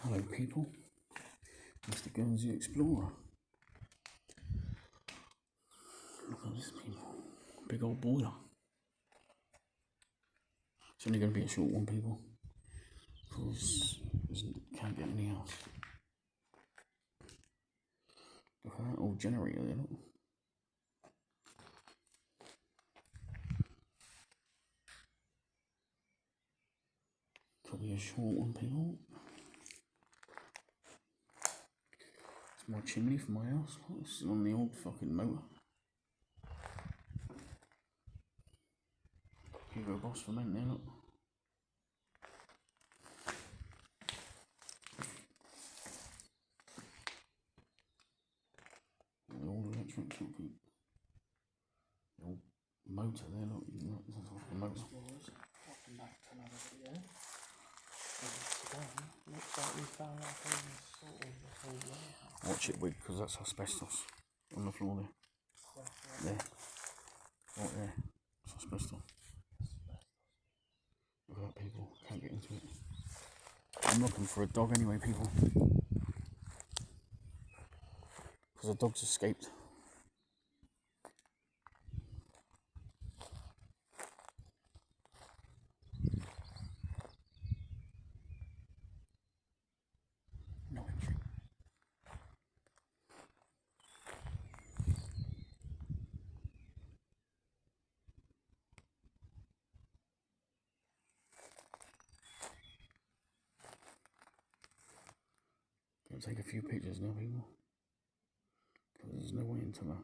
Hello people, Mr. Guernsey Explorer. Look at this people, big old boiler. It's only going to be a short one people, because can't get anything else. Look at that old generator there, look. Could be a short one people. It's my chimney for my house. It's on the old fucking motor. Hugo Boss ferment there, look. The old electric people. The old motor there, look. That's off the motor. Welcome back to another video. Today, looks like we found like a sort of the whole warehouse. Watch it, Wig, because that's asbestos on the floor there. There. Right there. It's asbestos. Look at that, people. Can't get into it. I'm looking for a dog anyway, people. Because the dog's escaped. No entry. Gonna take a few pictures now, people. Because there's no way into that.